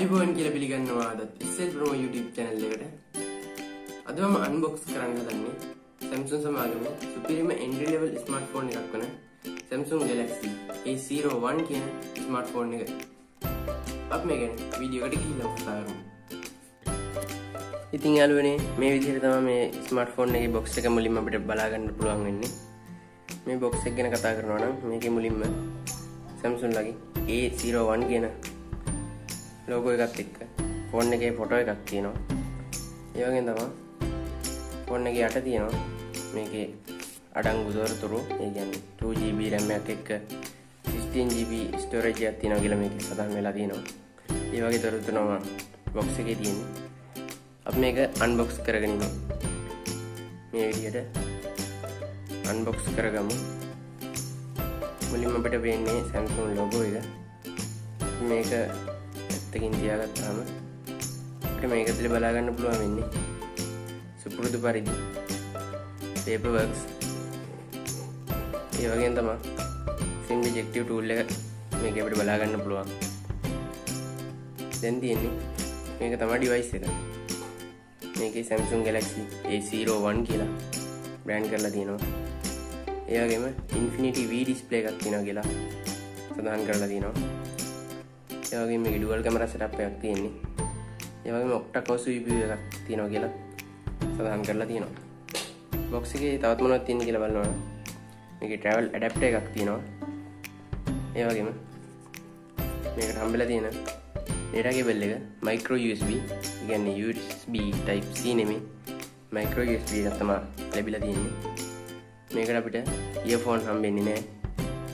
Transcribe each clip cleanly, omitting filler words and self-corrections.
ආයුබෝවන් කියලා පිළිගන්නවා අද ඉස්සෙල් ප්‍රමෝ YouTube channel එකට. අද මම unbox කරන්න හදන්නේ Samsung සමාගමේ සුපිරිම entry level smartphone එකක් වන Samsung Galaxy A01 කියන smartphone එක. අපි මේ ගැන වීඩියෝ එකට ගිහිල්ලා කතා කරමු. ඉතින් යාළුවනේ මේ විදිහට තමයි මේ smartphone එකේ box එක මුලින්ම අපිට බලා ගන්න පුළුවන් වෙන්නේ. මේ box එක ගැන කතා කරනවා නම් මේකේ මුලින්ම Samsung ලගේ A01 කියන logo එකත් එක්ක ෆෝන් එකේ ෆොටෝ එකක් තියෙනවා. ඒ වගේම තමයි ෆෝන් එකේ යට තියෙනවා මේකේ අඩංගු තොරතුරු. ඒ කියන්නේ 2GB RAM එකක් එක්ක 16GB storage එකක් තියෙනවා කියලා මේකේ සඳහන් වෙලා තියෙනවා. ඒ වගේ තොරතුරු තමයි box එකේ තියෙන්නේ. අපි මේක unbox කරගෙන ඉමු. මේ විදිහට unbox කරගමු. මුලින්ම අපිට වෙන්නේ Samsung logo එක. මේක එකකින් තියාගත්තාම අපිට මේක ඇතුලේ බලා ගන්න පුළුවන් වෙන්නේ සුපුරුදු පරිදි paper works. ඒ වගේම තමයි sim ejective tool එක මේක අපිට බලා ගන්න පුළුවන්. දැන් තියෙන්නේ මේක තමයි device එක. මේකේ Samsung Galaxy A01 කියලා brand කරලා තියෙනවා. ඒ වගේම Infinity V display එකක් තියෙනවා කියලා සඳහන් කරලා තියෙනවා. ඒ වගේම මේකේ dual camera setup එකක් තියෙන්නේ. ඒ වගේම octa core CPU එකක් තියෙනවා කියලා සඳහන් කරලා තියෙනවා. box එකේ තවත් මොනවද තියෙන්නේ කියලා බලනවා. මේකේ travel adapter එකක් තියෙනවා. ඒ වගේම මේකට හම්බෙලා තියෙන data cable එක micro USB. ඒ කියන්නේ USB type C නෙමෙයි. micro USB එකක් තමයි ලැබිලා තියෙන්නේ. මේකට අපිට earphone හම්බෙන්නේ නැහැ.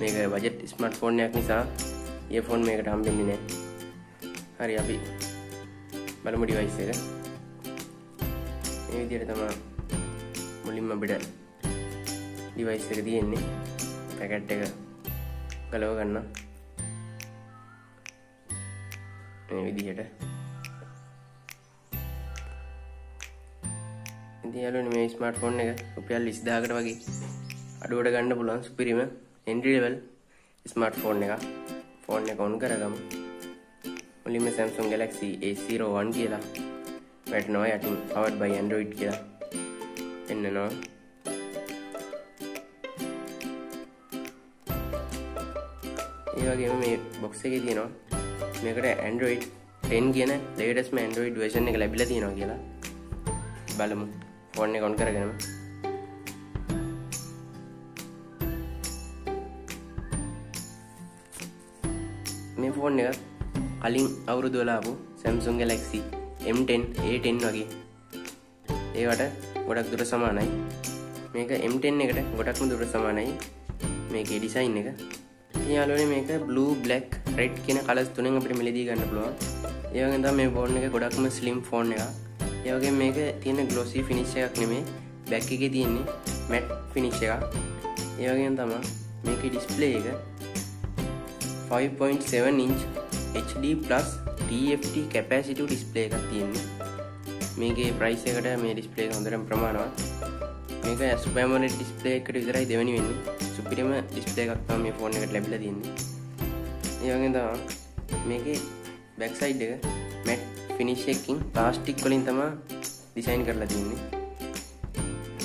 මේක budget smartphone එකක් නිසා earphone මේකට හම්බෙන්නේ නැහැ. හරි අපි බලමු device එක. මේ විදිහට තමයි මුලින්ම අපිට device එක තියෙන්නේ. packet එක ගලව ගන්න. මේ විදිහට. ඉතින් යාළුවනේ මේ smartphone එක රුපියල් 20000කට වගේ අඩුවට ගන්න පුළුවන් සුපිරිම entry level smartphone එකක්. ෆෝන් එක on කරගමු. මුලින්ම Samsung Galaxy A01 කියලා වැටෙනවා. යටින් powered by Android කියලා එන්නනවා. ඒ වගේම මේ box එකේ තියෙනවා මේකට Android 10 කියන latest Android version එක ලැබිලා තියෙනවා කියලා. බලමු. ෆෝන් එක on කරගෙන මේ ෆෝන් එක කලින් අවුරුදු වල ආපු Samsung Galaxy M10 A10 වගේ ඒවට ගොඩක් දුර සමානයි. මේක M10 එකට ගොඩක්ම දුර සමානයි මේකේ ඩිසයින් එක. ඉතින් යාළුවනේ මේක blue black red කියන කලර්ස් තුනෙන් අපිට මෙලදී ගන්න පුළුවන්. ඒ වගේම තමයි මේ ෆෝන් එක ගොඩක්ම slim ෆෝන් එකක්. ඒ වගේම මේක තියෙන glossy finish එකක් නෙමෙයි back එකේ තියෙන්නේ matte finish එකක්. ඒ වගේම තමයි මේකේ display එක 5.7 inch HD plus TFT capacitive display එකක් තියෙන්නේ. මේකේ price එකට මේ display එක හොඳටම ප්‍රමාණවත්. මේක Super AMOLED display එකකට විතරයි දෙවෙනි වෙන්නේ. සුපිරිම display එකක් තමයි මේ phone එකට ලැබිලා තියෙන්නේ. ඒ වගේම තමයි මේකේ back side එක matte finish එකකින් plastic වලින් තමයි design කරලා තියෙන්නේ.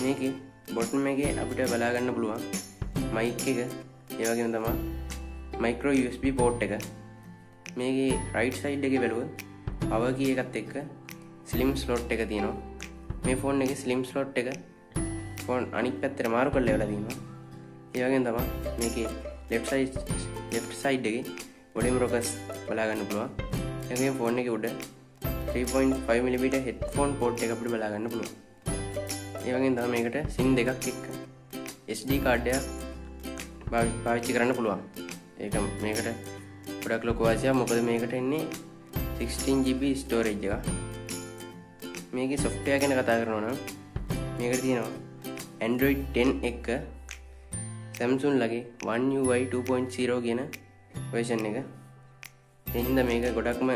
මේකේ bottom එකේ අපිට බලා ගන්න පුළුවන් mic එක. ඒ වගේම තමයි micro USB port එක. මේකේ right side එකේ බැලුවොත් power key එකත් එක්ක slim slot එක තියෙනවා. මේ phone එකේ slim slot එක phone අනිත් පැත්තට මාරු කරලා ඉවලා තියෙනවා. ඒ වගේම තමයි මේකේ left side එකේ volume rockers බලා ගන්න පුළුවන්. ඒ වගේම phone එකේ උඩ 3.5mm headphone port එක අපිට බලා ගන්න පුළුවන්. ඒ වගේම තමයි මේකට SIM දෙකක් එක්ක SD card එකක් පාවිච්චි කරන්න පුළුවන්. ඒක මේකට ගොඩක් ලොකු වාසියක්. මොකද මේකට එන්නේ 16GB storage එක. මේකේ software ගැන කතා කරනවා නම් මේකට තියෙනවා Android 10 එක්ක Samsung ලගේ One UI 2.0 කියන version එක. ඒ හින්දා මේක ගොඩක්ම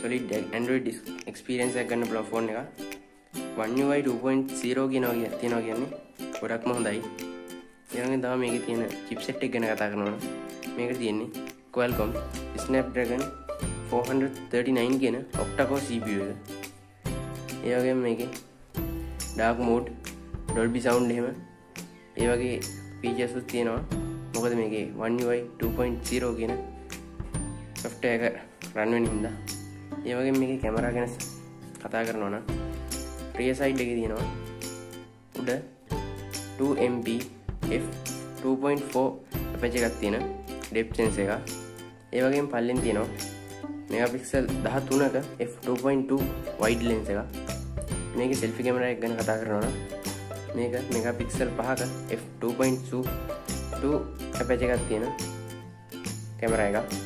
solid Android experience එකක් ගන්න පුළුවන් ෆෝන් එක. One UI 2.0 කියනවා කියන්නේ ගොඩක්ම හොඳයි. ඒ වගේම තමයි මේකේ තියෙන chipset එක ගැන කතා කරනවා නම් මේකට තියෙන්නේ Qualcomm Snapdragon 439 කියන octa-core CPU එක. ඒ වගේම මේකේ dark mode, Dolby sound එහෙම ඒ වගේ features උත් තියෙනවා. මොකද මේකේ One UI 2.0 කියන software එක run වෙන හින්දා. ඒ වගේම මේකේ කැමරා ගැන කතා කරනවා නම් rear side එකේ තියෙනවා උඩ 2MP f2.4 aperture එකක් තියෙන depth sensor එකක්. ඒ වගේම පල්ලෙන් තියෙනවා megapixel 13ක f2.2 wide lens එකක්. මේකේ selfie camera එක ගැන කතා කරනවා නම් මේක megapixel 5ක f2.2 aperture එකක් තියෙන කැමරා එකක්.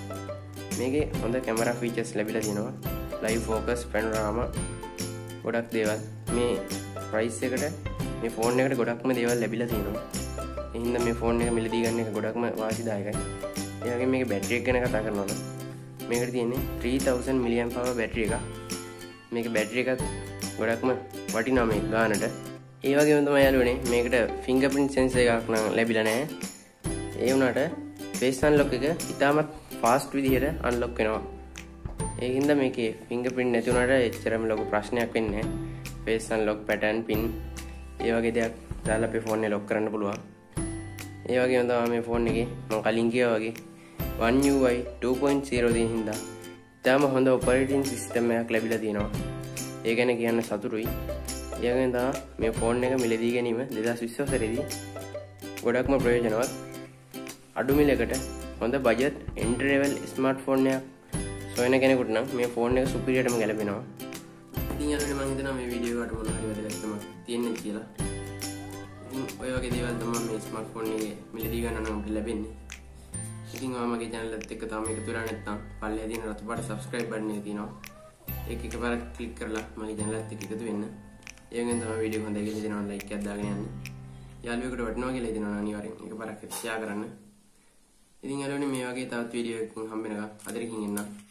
මේකේ හොඳ කැමරා features ලැබිලා තියෙනවා. live focus, panorama ගොඩක් දේවල්. මේ price එකට මේ ෆෝන් එකට ගොඩක්ම දේවල් ලැබිලා තියෙනවා. ඒ හින්දා මේ ෆෝන් එක මිලදී ගන්න එක ගොඩක්ම වාසිදායකයි. ඒ වගේම මේකේ බැටරි එක ගැන කතා කරනවා නම් මේකට තියෙන්නේ 3000 mAh බැටරි එකක්. මේකේ බැටරි එකත් ගොඩක්ම වටිනවා මේ ගානට. ඒ වගේම තමයි යාළුවනේ මේකට fingerprint sensor එකක් නම් ලැබිලා නැහැ. ඒ වුණාට face unlock එක ඉතාමත් fast විදිහට unlock වෙනවා. ඒ හින්දා මේකේ fingerprint නැති වුණාට එච්චරම ලොකු ප්‍රශ්නයක් වෙන්නේ නැහැ. face unlock, pattern pin ඒ වගේ දේවල් දාලා අපේ ෆෝන් එක lock කරන්න පුළුවන්. ඒ වගේම තමයි මේ ෆෝන් එකේ මම කලින් කිව්වා වගේ One UI 2.0 දින හින්දා ඉතාම හොඳ operating system එකක් ලැබිලා තියෙනවා. ඒ ගැන කියන්න සතුටුයි. ඒ වගේම තමයි මේ ෆෝන් එක මිලදී ගැනීම 2020 වසරේදී ගොඩක්ම ප්‍රයෝජනවත්. අඩු මිලකට හොඳ budget entry level smartphone එකක් සොයන කෙනෙකුට නම් මේ ෆෝන් එක superiorටම ගැලපෙනවා. ඉතින් යාළුවනේ මම හිතනවා මේ වීඩියෝ එකට මොනවා හරි වැදගත්කමක් තියෙන්නේ කියලා. ඉතින් ඔය වගේ දේවල් තමයි මේ ස්මාර්ට්ෆෝන් එකේ මිලදී ගන්න නම් අපිට ලැබෙන්නේ. ඉතින් ඔයා මගේ channel එකත් එක්ක තාම එකතු වෙලා නැත්නම් පල්ලෙහා තියෙන රතු පාට subscribe button එක තියෙනවා. ඒක එකපාරක් click කරලා මගේ channel එකත් එක්ක එකතු වෙන්න. ඒ වගේම තමයි වීඩියෝ හොඳයි කියලා හිතනවා නම් like එකක් දාගෙන යන්න. යාළුවෙකුට වටිනවා කියලා හිතනවා නම් අනිවාර්යෙන් එකපාරක් share කරන්න. ඉතින් යාළුවනේ මේ වගේ තවත් වීඩියෝ එකකින් හම්බ වෙනකම් අදට කින් එන්න.